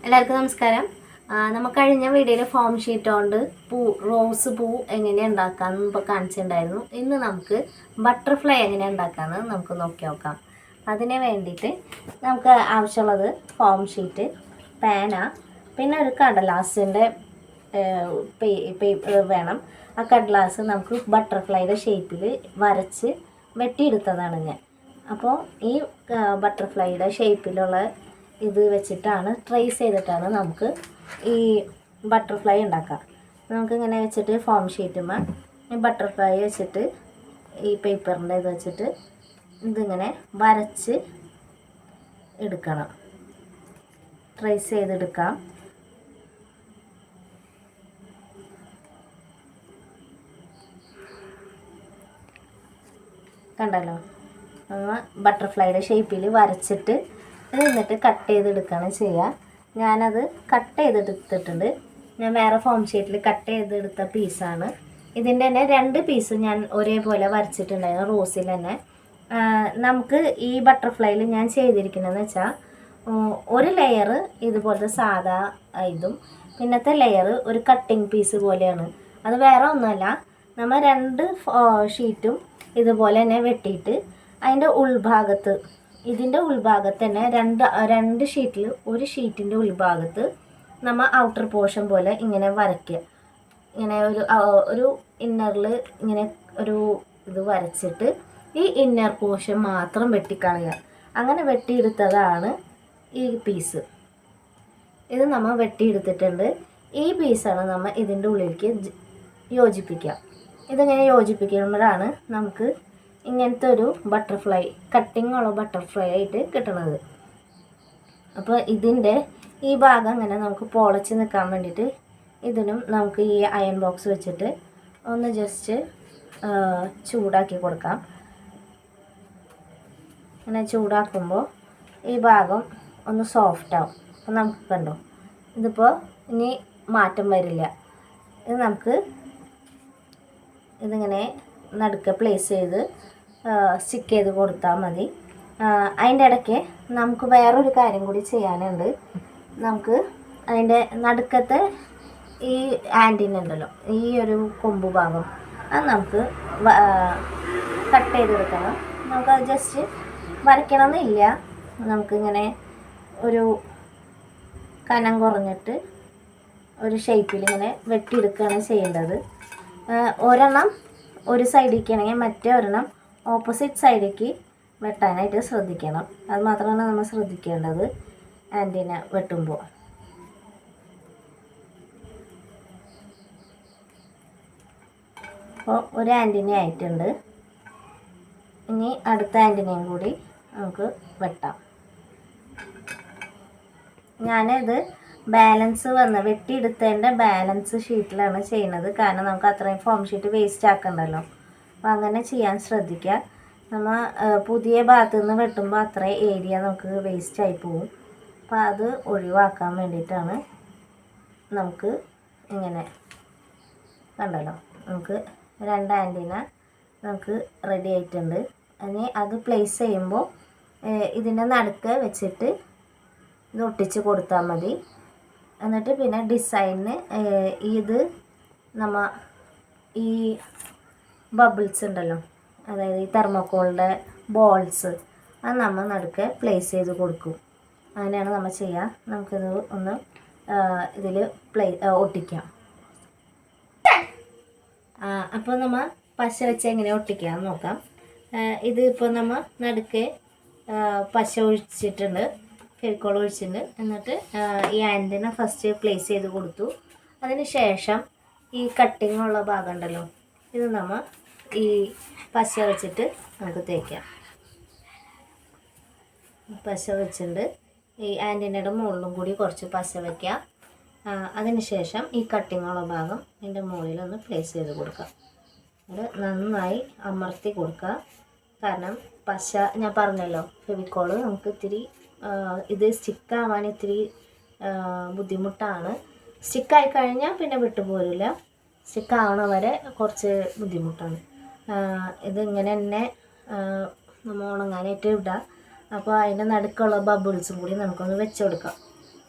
എല്ലാവർക്കും നമസ്കാരം. നമ്മൾ കഴിഞ്ഞ വീഡിയോയിൽ ഫോം ഷീറ്റ് കൊണ്ട് റോസ് പൂ എങ്ങനെ ഉണ്ടാക്കാമെന്ന് ഇപ്പോൾ കാണിച്ചിട്ടുണ്ടായിരുന്നു. ഇന്ന് നമുക്ക് ബട്ടർഫ്ലൈ എങ്ങനെ ഉണ്ടാക്കാമെന്ന് നമുക്ക് നോക്കി നോക്കാം. അതിന് വേണ്ടിയിട്ട് നമുക്ക് ആവശ്യമുള്ളത് ഫോം ഷീറ്റ്, പേന, പിന്നെ ഒരു കടലാസിൻ്റെ വേണം. ആ കടലാസ് നമുക്ക് ബട്ടർഫ്ലൈയുടെ ഷേപ്പിൽ വരച്ച് വെട്ടിയെടുത്തതാണ് ഞാൻ. അപ്പോൾ ഈ ബട്ടർഫ്ലൈയുടെ ഷേപ്പിലുള്ള ഇത് വെച്ചിട്ടാണ് ട്രേസ് ചെയ്തിട്ടാണ് നമുക്ക് ഈ ബട്ടർഫ്ലൈ ഉണ്ടാക്കാം. നമുക്കിങ്ങനെ വെച്ചിട്ട് ഫോം ഷീറ്റുമ്പോൾ ഈ ബട്ടർഫ്ലൈ വെച്ചിട്ട് ഈ പേപ്പറിൻ്റെ ഇത് വെച്ചിട്ട് ഇതിങ്ങനെ വരച്ച് എടുക്കണം, ട്രേസ് ചെയ്തെടുക്കാം. കണ്ടല്ലോ, നമ്മൾ ബട്ടർഫ്ലൈയുടെ ഷേപ്പിൽ വരച്ചിട്ട് എന്നിട്ട് കട്ട് ചെയ്തെടുക്കുകയാണ് ചെയ്യുക. ഞാനത് കട്ട് ചെയ്തെടുത്തിട്ടുണ്ട്. ഞാൻ വേറെ ഫോം ഷീറ്റിൽ കട്ട് ചെയ്തെടുത്ത പീസാണ്. ഇതിൻ്റെ തന്നെ 2 പീസ് ഞാൻ ഒരേപോലെ വരച്ചിട്ടുണ്ടായിരുന്നു, റോസിൽ തന്നെ. നമുക്ക് ഈ ബട്ടർഫ്ലൈയിൽ ഞാൻ ചെയ്തിരിക്കുന്നതെന്ന് വെച്ചാൽ ഒരു ലെയർ ഇതുപോലത്തെ സാധാ ഇതും, പിന്നത്തെ ലെയർ ഒരു കട്ടിങ് പീസ് പോലെയാണ്. അത് വേറെ ഒന്നുമല്ല, നമ്മൾ 2 ഷീറ്റും ഇതുപോലെ തന്നെ വെട്ടിയിട്ട് അതിൻ്റെ ഉൾഭാഗത്ത്, ഇതിൻ്റെ ഉൾഭാഗത്ത് തന്നെ രണ്ട് ഷീറ്റിൽ ഒരു ഷീറ്റിൻ്റെ ഉൾഭാഗത്ത് നമ്മൾ ഔട്ടർ പോർഷൻ പോലെ ഇങ്ങനെ വരയ്ക്കുക. ഇങ്ങനെ ഒരു ഇന്നറിൽ ഇങ്ങനെ ഒരു ഇത് വരച്ചിട്ട് ഈ ഇന്നർ പോർഷൻ മാത്രം വെട്ടിക്കളയുക. അങ്ങനെ വെട്ടിയെടുത്തതാണ് ഈ പീസ്. ഇത് നമ്മൾ വെട്ടിയെടുത്തിട്ടുണ്ട്. ഈ പീസാണ് നമ്മൾ ഇതിൻ്റെ ഉള്ളിലേക്ക് യോജിപ്പിക്കുക. ഇതിങ്ങനെ യോജിപ്പിക്കുമ്പോഴാണ് നമുക്ക് ഇങ്ങനത്തെ ഒരു ബട്ടർഫ്ലൈ, കട്ടിങ് ഉള്ള ബട്ടർഫ്ലൈ ആയിട്ട് കിട്ടുന്നത്. അപ്പോൾ ഇതിൻ്റെ ഈ ഭാഗം അങ്ങനെ നമുക്ക് പൊളച്ച് നിൽക്കാൻ വേണ്ടിയിട്ട് ഇതിനും നമുക്ക് ഈ അയൺ ബോക്സ് വെച്ചിട്ട് ഒന്ന് ജസ്റ്റ് ചൂടാക്കി കൊടുക്കാം. അങ്ങനെ ചൂടാക്കുമ്പോൾ ഈ ഭാഗം ഒന്ന് സോഫ്റ്റ് ആവും. അപ്പോൾ നമുക്ക് കണ്ടോ, ഇതിപ്പോൾ ഇനി മാറ്റം വരില്ല. ഇത് നമുക്ക് ഇതിങ്ങനെ നടുക്ക് പ്ലേസ് ചെയ്ത് സ്റ്റിക്ക് ചെയ്ത് കൊടുത്താൽ മതി. അതിൻ്റെ ഇടയ്ക്ക് നമുക്ക് വേറൊരു കാര്യം കൂടി ചെയ്യാനുണ്ട്. നമുക്ക് അതിൻ്റെ നടുക്കത്തെ ഈ ആൻറ്റിന ഉണ്ടല്ലോ, ഈ ഒരു കൊമ്പ് ഭാഗം, അത് നമുക്ക് കട്ട് ചെയ്തെടുക്കണം. നമുക്കത് ജസ്റ്റ് വരയ്ക്കണമെന്നില്ല, നമുക്കിങ്ങനെ ഒരു കനം കുറഞ്ഞിട്ട് ഒരു ഷേപ്പിൽ ഇങ്ങനെ വെട്ടിയെടുക്കുകയാണ് ചെയ്യേണ്ടത്. ഒരെണ്ണം ഒരു സൈഡിലേക്ക് ആണെങ്കിൽ മറ്റേ ഒരെണ്ണം ഓപ്പോസിറ്റ് സൈഡിലേക്ക് വെട്ടാനായിട്ട് ശ്രദ്ധിക്കണം. അത് മാത്രമാണ് നമ്മൾ ശ്രദ്ധിക്കേണ്ടത് ആൻറ്റിന വെട്ടുമ്പോൾ. അപ്പോൾ ഒരു ആൻറ്റിന ആയിട്ടുണ്ട്. ഇനി അടുത്ത ആൻറ്റിനയും കൂടി നമുക്ക് വെട്ടാം. ഞാനിത് ബാലൻസ് വെട്ടിയെടുത്തതിൻ്റെ ബാലൻസ് ഷീറ്റിലാണ് ചെയ്യുന്നത്. കാരണം നമുക്ക് അത്രയും ഫോം ഷീറ്റ് വേസ്റ്റ് ആക്കണ്ടല്ലോ. അപ്പോൾ അങ്ങനെ ചെയ്യാൻ ശ്രദ്ധിക്കുക. നമ്മൾ പുതിയ ഭാഗത്തു നിന്ന് വെട്ടുമ്പോൾ അത്ര ഏരിയ നമുക്ക് വേസ്റ്റായി പോവും. അപ്പോൾ അത് ഒഴിവാക്കാൻ വേണ്ടിയിട്ടാണ് നമുക്ക് ഇങ്ങനെ. കണ്ടല്ലോ, നമുക്ക് 2 ആൻറ്റിന നമുക്ക് റെഡി ആയിട്ടുണ്ട്. ഇനി അത് പ്ലേസ് ചെയ്യുമ്പോൾ ഇതിൻ്റെ നടുക്ക് വെച്ചിട്ട് ഇത് ഒട്ടിച്ച് കൊടുത്താൽ മതി. എന്നിട്ട് പിന്നെ ഡിസൈനിന് ഇത് നമ്മൾ ഈ ബബിൾസ് ഉണ്ടല്ലോ, അതായത് ഈ തെർമോക്കോളിൻ്റെ ബോൾസ്, അത് നമ്മൾ നടുക്ക് പ്ലേസ് ചെയ്ത് കൊടുക്കും. അങ്ങനെയാണ് നമ്മൾ ചെയ്യുക. നമുക്കിത് ഒന്ന് ഇതിൽ ഒട്ടിക്കാം. അപ്പോൾ നമ്മൾ പശ വെച്ച് എങ്ങനെ ഒട്ടിക്കാമെന്ന് നോക്കാം. ഇത് ഇപ്പോൾ നമ്മൾ നടുക്ക് പശ ഒഴിച്ചിട്ടുണ്ട്, ഫെവിക്കോൾ ഒഴിച്ചിട്ടുണ്ട്. എന്നിട്ട് ഈ ആൻറ്റിന ഫസ്റ്റ് പ്ലേസ് ചെയ്ത് കൊടുത്തു. അതിന് ശേഷം ഈ കട്ടിങ് ഉള്ള ഭാഗം ഉണ്ടല്ലോ, ഇത് നമ്മൾ ഈ പശ വെച്ചിട്ട് നമുക്ക് തേക്കാം. പശ വെച്ചിട്ടുണ്ട്. ഈ ആൻറ്റിനയുടെ മുകളിലും കൂടി കുറച്ച് പശ വയ്ക്കാം. അതിന് ശേഷം ഈ കട്ടിങ് ഉള്ള ഭാഗം ഇതിൻ്റെ മുകളിലൊന്ന് പ്ലേസ് ചെയ്ത് കൊടുക്കാം. അത് നന്നായി അമർത്തി കൊടുക്കുക. കാരണം പശ ഞാൻ പറഞ്ഞല്ലോ, ഫെവിക്കോള് നമുക്ക് ഇത്തിരി ഇത് സ്റ്റിക്കാവാൻ ഇത്തിരി ബുദ്ധിമുട്ടാണ്. സ്റ്റിക്കായി കഴിഞ്ഞാൽ പിന്നെ വിട്ടുപോരില്ല. സ്റ്റിക്കാവണ വരെ കുറച്ച് ബുദ്ധിമുട്ടാണ്. ഇതിങ്ങനെ തന്നെ നമ്മൾ ഉണങ്ങാനായിട്ട് ഇടുക. അപ്പോൾ അതിൻ്റെ നടുക്കുള്ള ബബിൾസും കൂടി നമുക്കൊന്ന് വെച്ച് കൊടുക്കാം.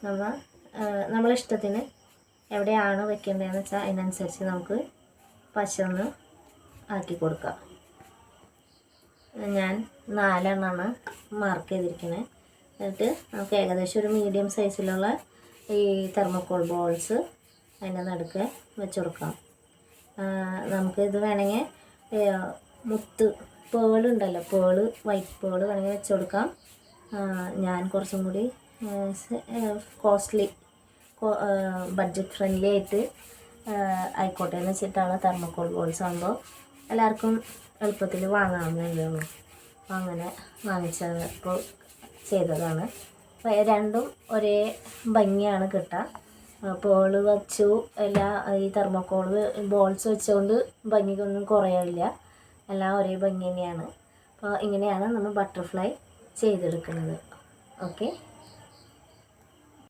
നമ്മൾ നമ്മളിഷ്ടത്തിന് എവിടെയാണ് വെക്കേണ്ടതെന്ന് വെച്ചാൽ അതിനനുസരിച്ച് നമുക്ക് പശ ഒന്ന് ആക്കി കൊടുക്കാം. ഞാൻ 4 എണ്ണമാണ് മാർക്ക് ചെയ്തിരിക്കുന്നത്. എന്നിട്ട് നമുക്ക് ഏകദേശം ഒരു മീഡിയം സൈസിലുള്ള ഈ തെർമോക്കോൾ ബോൾസ് അതിൻ്റെ നടുക്ക് വെച്ച് കൊടുക്കാം. നമുക്ക് ഇത് വേണമെങ്കിൽ മുത്ത് പേളുണ്ടല്ലോ, വൈറ്റ് പേള് വേണമെങ്കിൽ വെച്ച് കൊടുക്കാം. ഞാൻ കുറച്ചും കൂടി കോസ്റ്റ്ലി ബഡ്ജറ്റ് ഫ്രണ്ട്ലി ആയിട്ട് ആയിക്കോട്ടെ എന്ന് വെച്ചിട്ടാണ് തെർമോക്കോൾ ബോൾസ് ആകുമ്പോൾ എല്ലാവർക്കും എളുപ്പത്തിൽ വാങ്ങാവുന്നതല്ലേ ഉള്ളൂ. അപ്പോൾ അങ്ങനെ വാങ്ങിച്ചപ്പോൾ ചെയ്തതാണ്. അപ്പോൾ രണ്ടും ഒരേ ഭംഗിയാണ് കിട്ടുക. പേള് വെച്ചു ഈ തെർമോക്കോൾ ബോൾസ് വെച്ചുകൊണ്ട് ഭംഗിക്കൊന്നും കുറയില്ല, എല്ലാം ഒരേ ഭംഗി തന്നെയാണ്. അപ്പോൾ ഇങ്ങനെയാണ് നമ്മൾ ബട്ടർഫ്ലൈ ചെയ്തെടുക്കുന്നത്. ഓക്കെ.